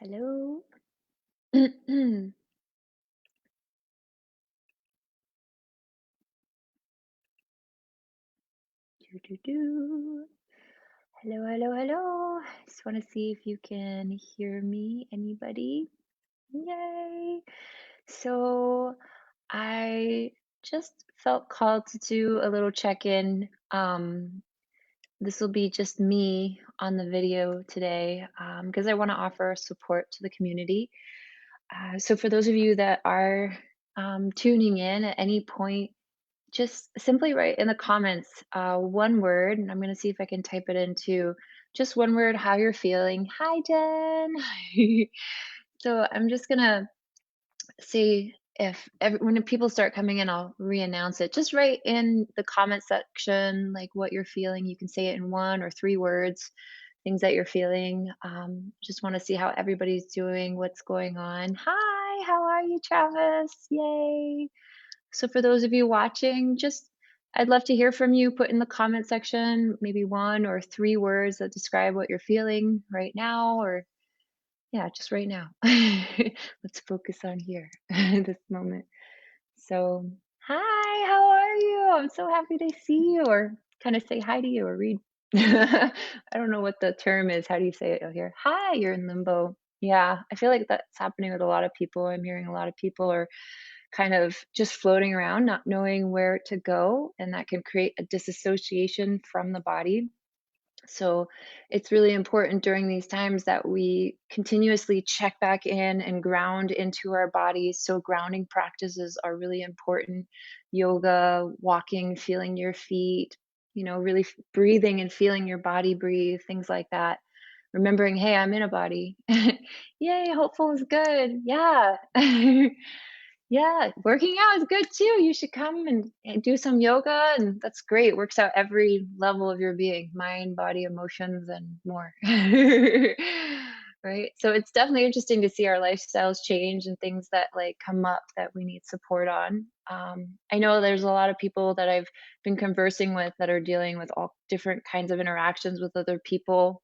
Hello. Do, do, do. Hello, hello, hello. Just want to see if you can hear me. Anybody? Yay. So I just felt called to do a little check-in. This will be just me on the video today because I want to offer support to the community. So for those of you that are tuning in at any point, just simply write in the comments one word, and I'm going to see if I can type it into just one word, how you're feeling. Hi, Jen. So I'm just going to see if when people start coming in, I'll re-announce it. Just write in the comment section like what you're feeling. You can say it in one or three words, things that you're feeling. Just want to see how everybody's doing, what's going on. Hi, how are you, Travis? Yay. So for those of you watching, just I'd love to hear from you. Put in the comment section maybe one or three words that describe what you're feeling right now, or yeah, just right now. Let's focus on here, this moment. So, hi, how are you? I'm so happy to see you, or kind of say hi to you, or read. I don't know what the term is. How do you say it out here? Hi, you're in limbo. Yeah, I feel like that's happening with a lot of people. I'm hearing a lot of people are kind of just floating around, not knowing where to go, and that can create a disassociation from the body. So it's really important during these times that we continuously check back in and ground into our bodies. So grounding practices are really important. Yoga, walking, feeling your feet, really breathing and feeling your body breathe, things like that. Remembering, hey, I'm in a body. Yay, hopeful is good. Yeah. Yeah, working out is good too. You should come and do some yoga, and that's great. Works out every level of your being, mind, body, emotions, and more. Right? So it's definitely interesting to see our lifestyles change and things that like come up that we need support on. I know there's a lot of people that I've been conversing with that are dealing with all different kinds of interactions with other people,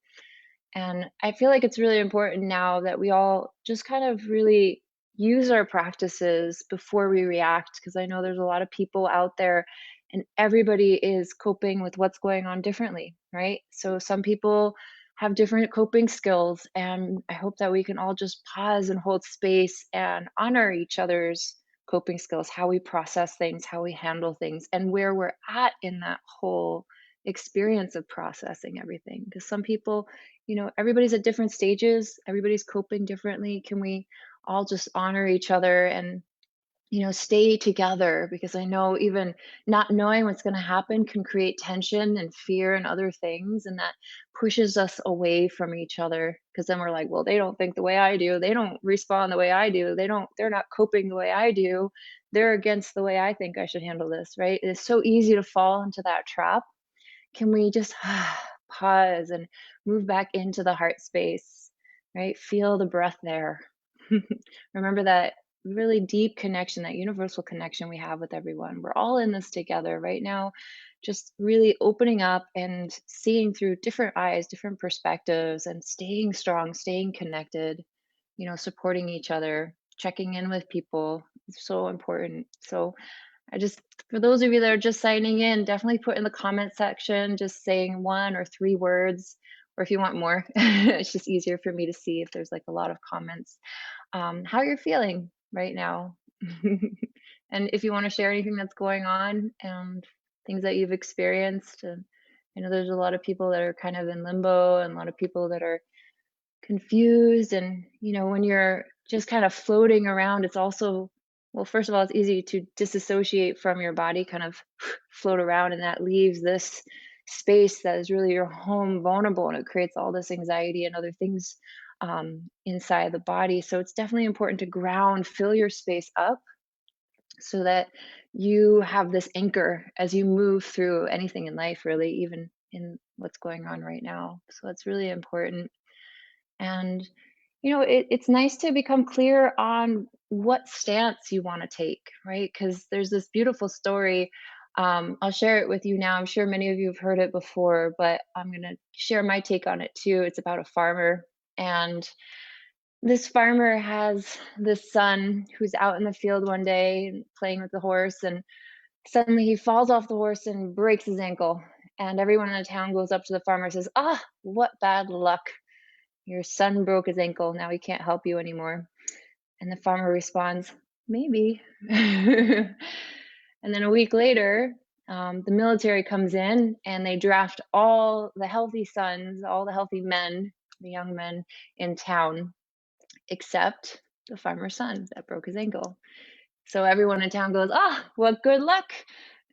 and I feel like it's really important now that we all just kind of really use our practices before we react, because I know there's a lot of people out there and everybody is coping with what's going on differently, right? So some people have different coping skills, and I hope that we can all just pause and hold space and honor each other's coping skills, how we process things, how we handle things, and where we're at in that whole experience of processing everything. Because some people, everybody's at different stages, everybody's coping differently. Can we all just honor each other and, stay together? Because I know even not knowing what's going to happen can create tension and fear and other things. And that pushes us away from each other. Because then we're like, well, they don't think the way I do. They don't respond the way I do. They're not coping the way I do. They're against the way I think I should handle this, right? It's so easy to fall into that trap. Can we just pause and move back into the heart space, right? Feel the breath there. Remember that really deep connection, that universal connection we have with everyone. We're all in this together right now, just really opening up and seeing through different eyes, different perspectives, and staying strong, staying connected, supporting each other, checking in with people. It's so important. So, I just for those of you that are just signing in, definitely put in the comment section just saying one or three words, or if you want more, it's just easier for me to see if there's like a lot of comments. How you're feeling right now. And if you want to share anything that's going on and things that you've experienced. I know there's a lot of people that are kind of in limbo and a lot of people that are confused. And when you're just kind of floating around, it's also, well, first of all, it's easy to disassociate from your body, kind of float around, and that leaves this space that is really your home vulnerable, and it creates all this anxiety and other things inside the body. So it's definitely important to ground, fill your space up so that you have this anchor as you move through anything in life, really, even in what's going on right now. So it's really important. And, it's nice to become clear on what stance you want to take, right? Because there's this beautiful story. I'll share it with you now. I'm sure many of you have heard it before, but I'm going to share my take on it too. It's about a farmer. And This farmer has this son who's out in the field one day and playing with the horse, and suddenly he falls off the horse and breaks his ankle. And everyone in the town goes up to the farmer and says, "Ah, what bad luck. Your son broke his ankle. Now he can't help you anymore." And the farmer responds, "Maybe." And then a week later, the military comes in and they draft all the healthy sons, all the healthy men, the young men in town, except the farmer's son that broke his ankle. So everyone in town goes, "Ah, what good luck."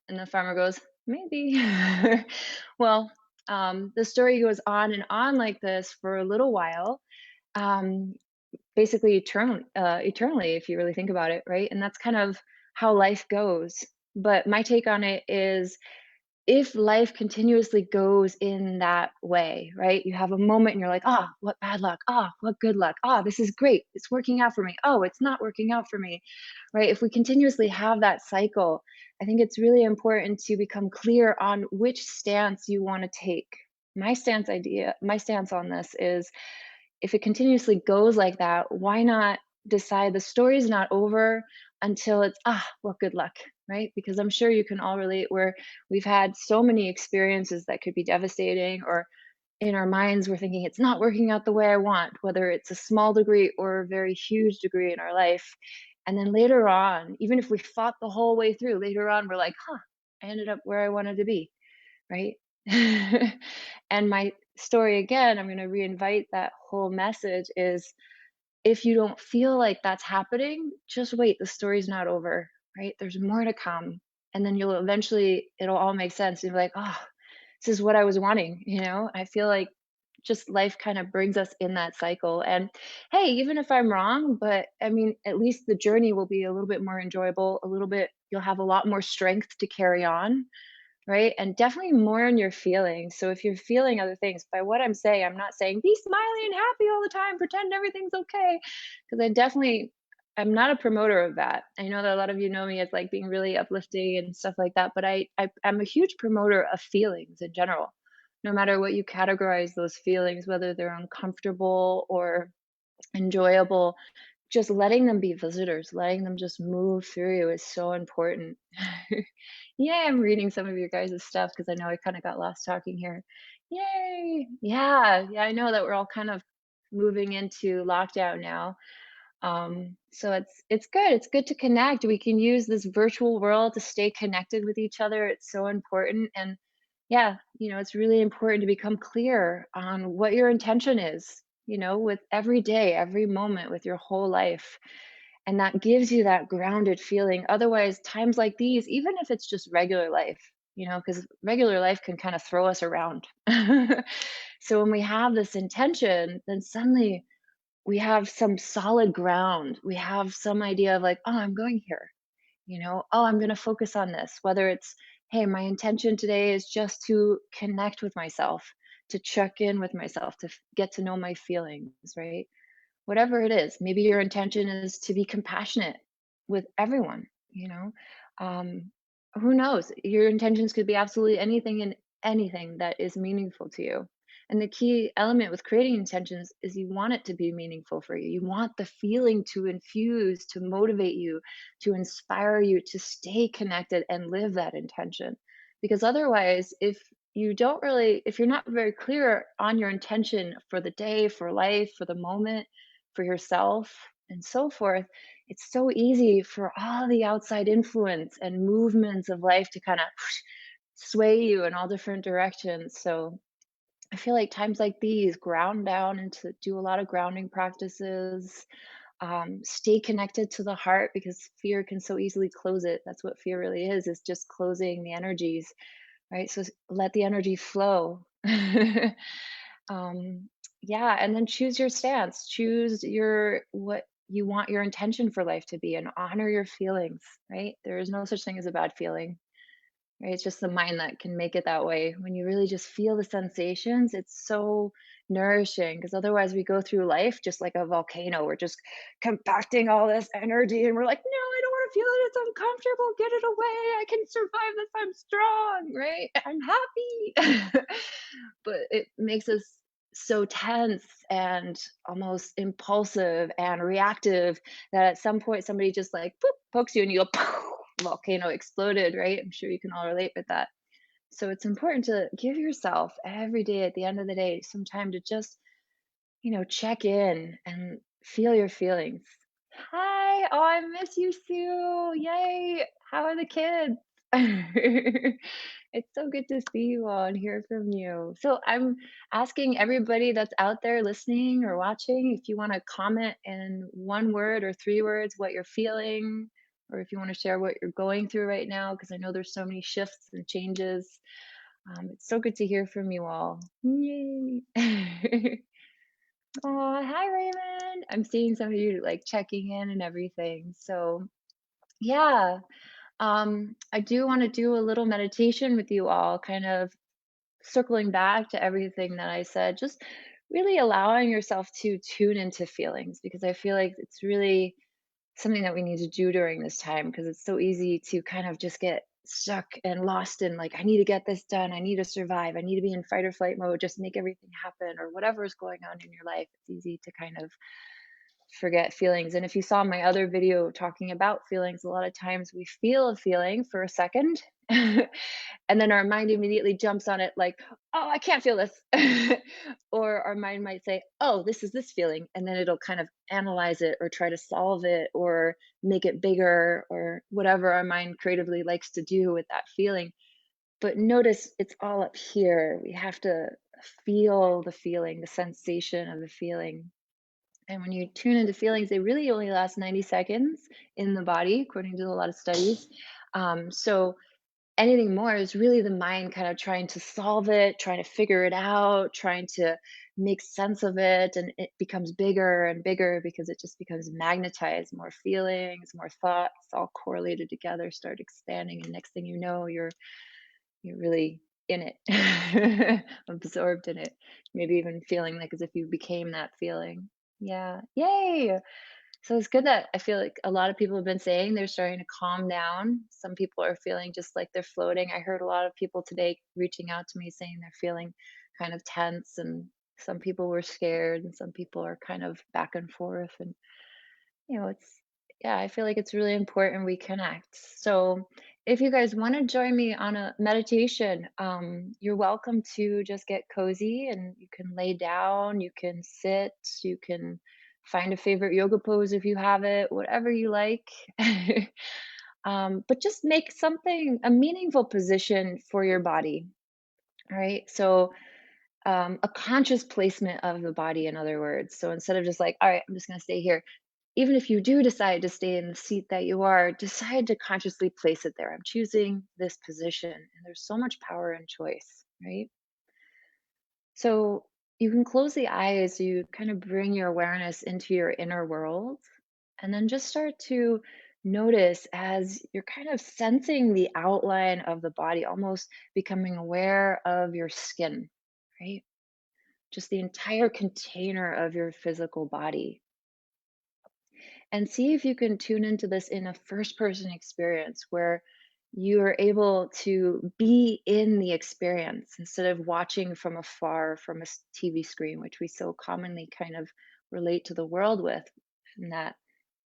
And the farmer goes, "Maybe." Well, the story goes on and on like this for a little while, um, basically eternally, if you really think about it, right? And that's kind of how life goes. But my take on it is, if life continuously goes in that way, right? You have a moment and you're like, "Ah, what bad luck. Ah, what good luck. Ah, this is great. It's working out for me. Oh, it's not working out for me." Right? If we continuously have that cycle, I think it's really important to become clear on which stance you want to take. My stance on this is, if it continuously goes like that, why not decide the story's not over until it's, "Ah, well, good luck," right? Because I'm sure you can all relate where we've had so many experiences that could be devastating, or in our minds, we're thinking it's not working out the way I want, whether it's a small degree or a very huge degree in our life. And then later on, even if we fought the whole way through, later on, we're like, "Huh, I ended up where I wanted to be," right? And my story again, I'm going to reinvite that whole message is, if you don't feel like that's happening, just wait. The story's not over, right? There's more to come. And then you'll eventually, it'll all make sense. You'll be like, "Oh, this is what I was wanting." I feel like just life kind of brings us in that cycle. And hey, even if I'm wrong, but I mean, at least the journey will be a little bit more enjoyable, a little bit, you'll have a lot more strength to carry on, right? And definitely more in your feelings. So if you're feeling other things, by what I'm saying, I'm not saying be smiley and happy all the time, pretend everything's okay. Because I'm not a promoter of that. I know that a lot of you know me as like being really uplifting and stuff like that, but I'm a huge promoter of feelings in general. No matter what you categorize those feelings, whether they're uncomfortable or enjoyable, just letting them be visitors, letting them just move through you is so important. Yay, I'm reading some of your guys' stuff because I know I kind of got lost talking here. Yay. Yeah, yeah, I know that we're all kind of moving into lockdown now. So it's good. It's good to connect. We can use this virtual world to stay connected with each other. It's so important. And yeah, it's really important to become clear on what your intention is, with every day, every moment, with your whole life. And that gives you that grounded feeling. Otherwise, times like these, even if it's just regular life, because regular life can kind of throw us around. So when we have this intention, then suddenly we have some solid ground. We have some idea of like, "Oh, I'm going here." "Oh, I'm going to focus on this." Whether it's, "Hey, my intention today is just to connect with myself, to check in with myself, to get to know my feelings," right? Whatever it is, maybe your intention is to be compassionate with everyone, you know? Um, who knows? Your intentions could be absolutely anything and anything that is meaningful to you. And the key element with creating intentions is you want it to be meaningful for you. You want the feeling to infuse, to motivate you, to inspire you to stay connected and live that intention. Because otherwise, if you're not very clear on your intention for the day, for life, for the moment, for yourself, and so forth, it's so easy for all the outside influence and movements of life to kind of sway you in all different directions. So I feel like times like these, ground down and to do a lot of grounding practices. Stay connected to the heart, because fear can so easily close it. That's what fear really is just closing the energies, right? So let the energy flow. um, yeah, and then choose your stance. Choose your what you want your intention for life to be, and honor your feelings, right? There is no such thing as a bad feeling, right? It's just the mind that can make it that way. When you really just feel the sensations, it's so nourishing, because otherwise we go through life just like a volcano. We're just compacting all this energy and we're like, "No, I don't want to feel it. It's uncomfortable. Get it away. I can survive this. I'm strong, right? I'm happy." But it makes us so tense and almost impulsive and reactive that at some point somebody just like boop, pokes you and you go volcano exploded, right? I'm sure you can all relate with that. So it's important to give yourself every day at the end of the day some time to just, check in and feel your feelings. Hi, oh, I miss you, Sue. Yay. How are the kids? It's so good to see you all and hear from you. So I'm asking everybody that's out there listening or watching if you want to comment in one word or three words what you're feeling, or if you want to share what you're going through right now, because I know there's so many shifts and changes. It's so good to hear from you all. Yay. Oh, hi, Raymond. I'm seeing some of you like checking in and everything. So, yeah, I do want to do a little meditation with you all, kind of circling back to everything that I said, just really allowing yourself to tune into feelings because I feel like it's really something that we need to do during this time because it's so easy to kind of just get stuck and lost in like, I need to get this done. I need to survive. I need to be in fight or flight mode, just make everything happen or whatever is going on in your life. It's easy to kind of forget feelings. And if you saw my other video talking about feelings, a lot of times we feel a feeling for a second and then our mind immediately jumps on it like, oh, I can't feel this. Or our mind might say, oh, this is this feeling. And then it'll kind of analyze it or try to solve it or make it bigger or whatever our mind creatively likes to do with that feeling. But notice it's all up here. We have to feel the feeling, the sensation of the feeling. And when you tune into feelings, they really only last 90 seconds in the body, according to a lot of studies. So anything more is really the mind kind of trying to solve it, trying to figure it out, trying to make sense of it. And it becomes bigger and bigger because it just becomes magnetized. More feelings, more thoughts, all correlated together, start expanding. And next thing you know, you're really in it, absorbed in it, maybe even feeling like as if you became that feeling. Yeah. Yay. So it's good that I feel like a lot of people have been saying they're starting to calm down. Some people are feeling just like they're floating. I heard a lot of people today reaching out to me saying they're feeling kind of tense, and some people were scared, and some people are kind of back and forth. And it's yeah, I feel like it's really important we connect. So if you guys want to join me on a meditation, you're welcome to just get cozy and you can lay down, you can sit, you can find a favorite yoga pose if you have it, whatever you like. But just make something a meaningful position for your body. All right. So a conscious placement of the body, in other words. So instead of just like, all right, I'm just going to stay here, even if you do decide to stay in the seat that you are, decide to consciously place it there. I'm choosing this position. And there's so much power in choice, right? So you can close the eyes, you kind of bring your awareness into your inner world, and then just start to notice as you're kind of sensing the outline of the body, almost becoming aware of your skin, right? Just the entire container of your physical body. And see if you can tune into this in a first person experience where you are able to be in the experience instead of watching from afar from a TV screen, which we so commonly kind of relate to the world with, and that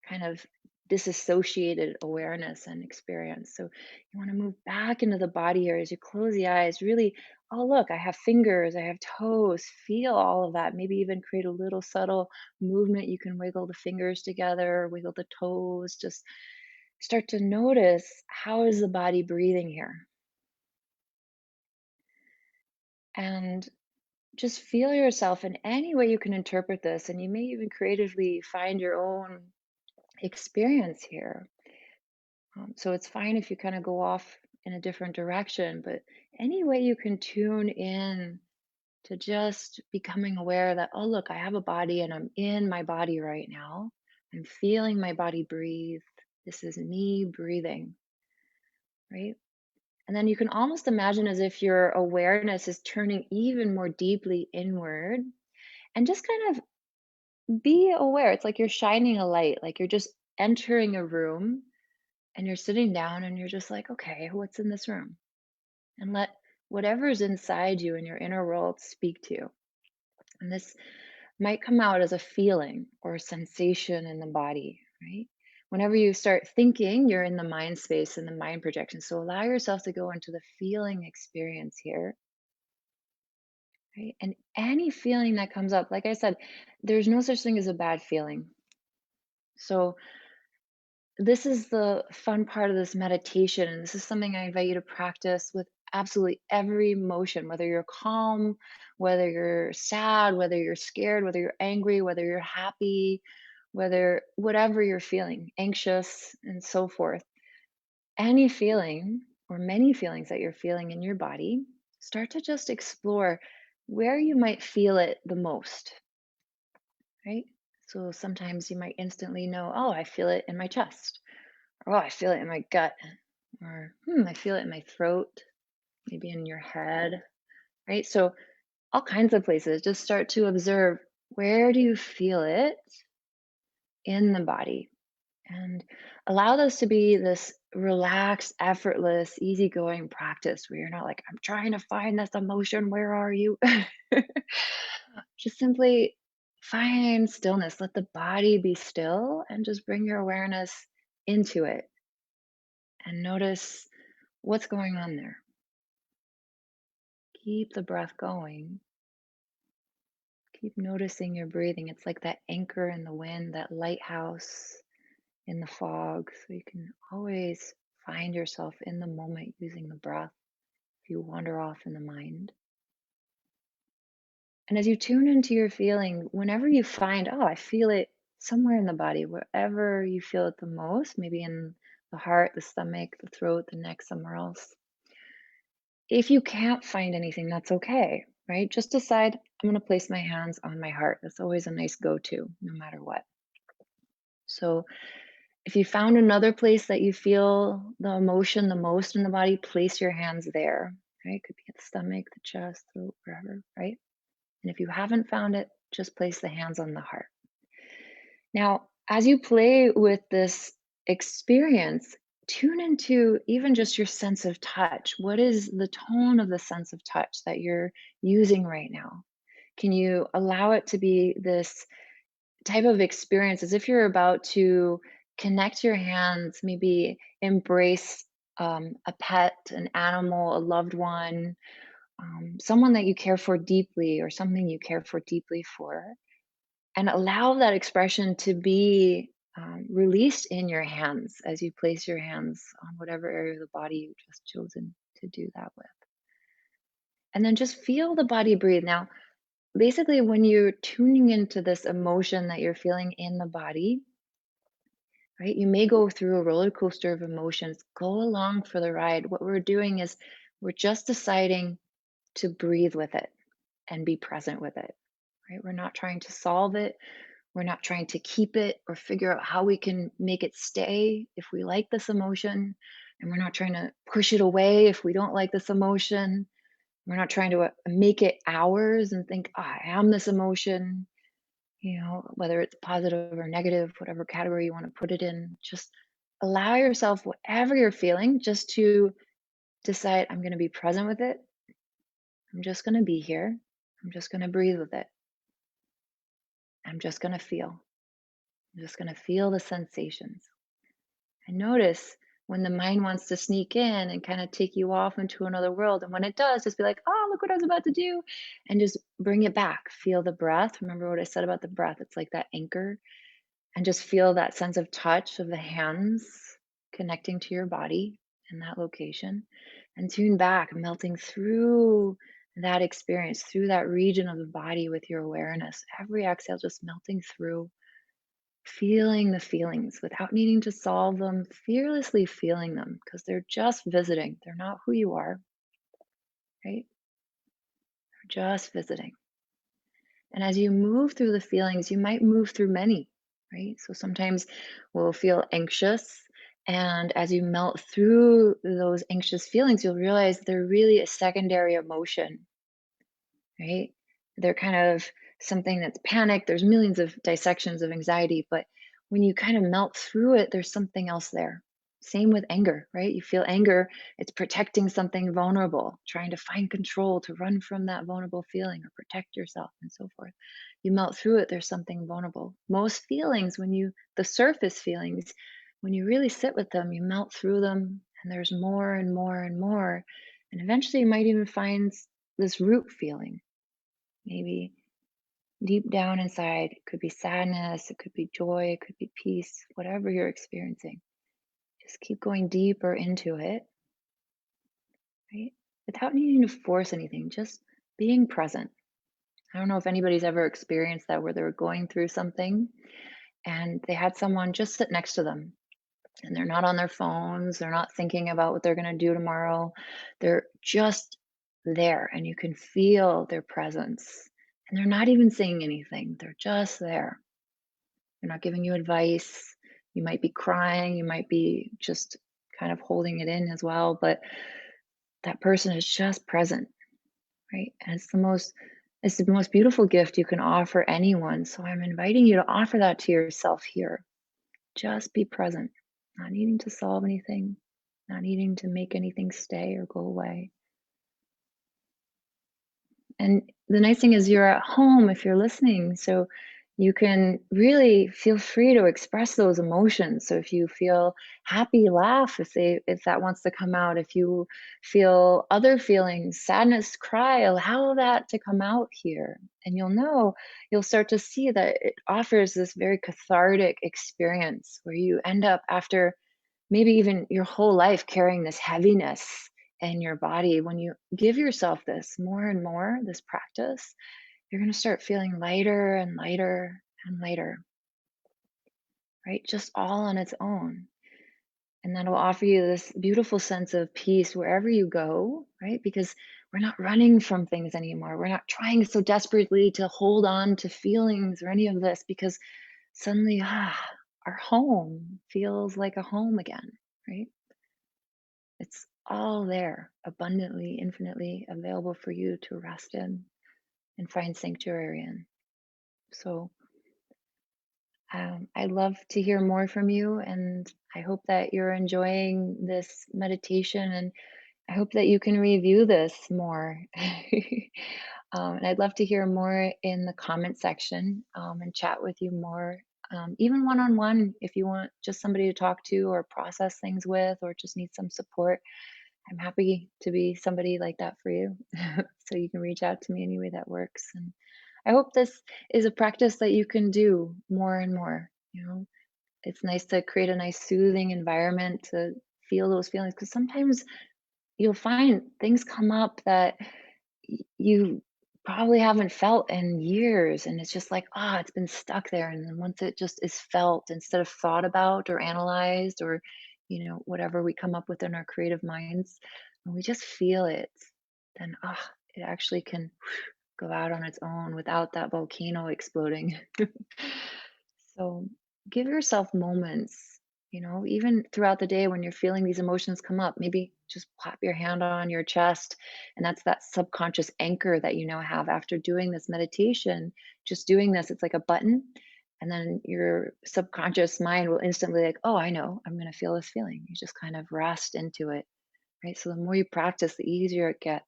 kind of disassociated awareness and experience. So you want to move back into the body here as you close the eyes. Really, oh, look, I have fingers, I have toes. Feel all of that. Maybe even create a little subtle movement. You can wiggle the fingers together, wiggle the toes. Just start to notice how is the body breathing here. And just feel yourself in any way you can interpret this. And you may even creatively find your own experience here. So it's fine if you kind of go off in a different direction, but any way you can tune in to just becoming aware that, oh, look, I have a body and I'm in my body right now. I'm feeling my body breathe. This is me breathing, right? And then you can almost imagine as if your awareness is turning even more deeply inward and just kind of be aware. It's like you're shining a light, like you're just entering a room and you're sitting down and you're just like, okay, what's in this room? And let whatever's inside you in your inner world speak to you. And this might come out as a feeling or a sensation in the body, right? Whenever you start thinking, you're in the mind space and the mind projection. So allow yourself to go into the feeling experience here, right? And any feeling that comes up, like I said, there's no such thing as a bad feeling. So this is the fun part of this meditation. And this is something I invite you to practice with absolutely every emotion, whether you're calm, whether you're sad, whether you're scared, whether you're angry, whether you're happy, whether whatever you're feeling, anxious, and so forth. Any feeling or many feelings that you're feeling in your body, start to just explore where you might feel it the most, right? So sometimes you might instantly know, oh, I feel it in my chest. Oh, I feel it in my gut. Or, I feel it in my throat, maybe in your head, right? So, all kinds of places. Just start to observe, where do you feel it in the body? And allow this to be this relaxed, effortless, easygoing practice where you're not like, I'm trying to find this emotion. Where are you? Just simply find stillness. Let the body be still and just bring your awareness into it and notice what's going on there. Keep the breath going. Keep noticing your breathing. It's like that anchor in the wind, that lighthouse in the fog. So you can always find yourself in the moment using the breath if you wander off in the mind. And as you tune into your feeling, whenever you find, oh, I feel it somewhere in the body, wherever you feel it the most, maybe in the heart, the stomach, the throat, the neck, somewhere else. If you can't find anything, that's okay, right? Just decide, I'm going to place my hands on my heart. That's always a nice go to, no matter what. So, if you found another place that you feel the emotion the most in the body, place your hands there, right? It could be at the stomach, the chest, throat, wherever, right? And if you haven't found it, just place the hands on the heart. Now, as you play with this experience, tune into even just your sense of touch. What is the tone of the sense of touch that you're using right now? Can you allow it to be this type of experience as if you're about to connect your hands, maybe embrace a pet, an animal, a loved one, someone that you care for deeply, or something you care for deeply for? And allow that expression to be released in your hands as you place your hands on whatever area of the body you've just chosen to do that with. And then just feel the body breathe. Now, basically, when you're tuning into this emotion that you're feeling in the body, right, you may go through a roller coaster of emotions. Go along for the ride. What we're doing is we're just deciding to breathe with it and be present with it, right? We're not trying to solve it. We're not trying to keep it or figure out how we can make it stay if we like this emotion. And we're not trying to push it away if we don't like this emotion. We're not trying to make it ours and think, "Oh, I am this emotion," whether it's positive or negative, whatever category you want to put it in. Just allow yourself, whatever you're feeling, just to decide, I'm going to be present with it. I'm just going to be here. I'm just going to breathe with it. I'm just going to feel. I'm just going to feel the sensations. And notice when the mind wants to sneak in and kind of take you off into another world. And when it does, just be like, oh, look what I was about to do. And just bring it back. Feel the breath. Remember what I said about the breath? It's like that anchor. And just feel that sense of touch of the hands connecting to your body in that location. And tune back, melting through that experience, through that region of the body with your awareness. Every exhale, just melting through, feeling the feelings without needing to solve them, fearlessly feeling them because they're just visiting. They're not who you are, right? They're just visiting. And as you move through the feelings, you might move through many, right? So sometimes we'll feel anxious. And as you melt through those anxious feelings, you'll realize they're really a secondary emotion, right? They're kind of something that's panic. There's millions of dissections of anxiety, but when you kind of melt through it, there's something else there. Same with anger, right? You feel anger, it's protecting something vulnerable, trying to find control to run from that vulnerable feeling or protect yourself and so forth. You melt through it, there's something vulnerable. Most feelings, the surface feelings, when you really sit with them, you melt through them and there's more and more and more. And eventually you might even find this root feeling, maybe deep down inside. It could be sadness, it could be joy, it could be peace, whatever you're experiencing. Just keep going deeper into it, right? Without needing to force anything, just being present. I don't know if anybody's ever experienced that where they're going through something and they had someone just sit next to them and they're not on their phones, they're not thinking about what they're going to do tomorrow. They're just there and you can feel their presence. And they're not even saying anything, they're just there. They're not giving you advice. You might be crying, you might be just kind of holding it in as well, but that person is just present, right? And it's the most beautiful gift you can offer anyone. So I'm inviting you to offer that to yourself here. Just be present, not needing to solve anything, not needing to make anything stay or go away. And the nice thing is you're at home if you're listening, so you can really feel free to express those emotions. So if you feel happy, laugh if that wants to come out. If you feel other feelings, sadness, cry, allow that to come out here. And you'll start to see that it offers this very cathartic experience where you end up after maybe even your whole life carrying this heaviness in your body. When you give yourself this more and more, this practice, you're going to start feeling lighter and lighter and lighter, right? Just all on its own. And that'll offer you this beautiful sense of peace wherever you go, right? Because we're not running from things anymore. We're not trying so desperately to hold on to feelings or any of this because suddenly, our home feels like a home again, right? It's all there, abundantly, infinitely available for you to rest in and find sanctuary in. So I'd love to hear more from you, and I hope that you're enjoying this meditation, and I hope that you can review this more. And I'd love to hear more in the comment section and chat with you more, even one on one, if you want just somebody to talk to or process things with, or just need some support. I'm happy to be somebody like that for you. So you can reach out to me any way that works. And I hope this is a practice that you can do more and more. It's nice to create a nice soothing environment to feel those feelings because sometimes you'll find things come up that you probably haven't felt in years. And it's just like, it's been stuck there. And then once it just is felt instead of thought about or analyzed or, whatever we come up with in our creative minds, when we just feel it, then, it actually can go out on its own without that volcano exploding. So give yourself moments, even throughout the day when you're feeling these emotions come up, maybe just clap your hand on your chest. And that's that subconscious anchor that you now have after doing this meditation. Just doing this, it's like a button. And then your subconscious mind will instantly, like, oh, I know, I'm going to feel this feeling. You just kind of rest into it, right? So the more you practice, the easier it gets.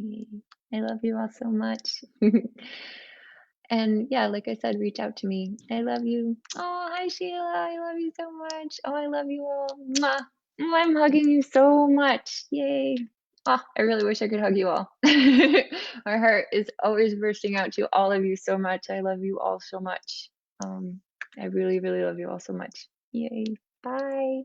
Mm, I love you all so much. And yeah, like I said, reach out to me. I love you. Oh, hi Sheila. I love you so much. Oh, I love you all. Mwah. I'm hugging you so much. Yay. Oh, I really wish I could hug you all. My heart is always bursting out to all of you so much. I love you all so much. I really, really love you all so much. Yay. Bye.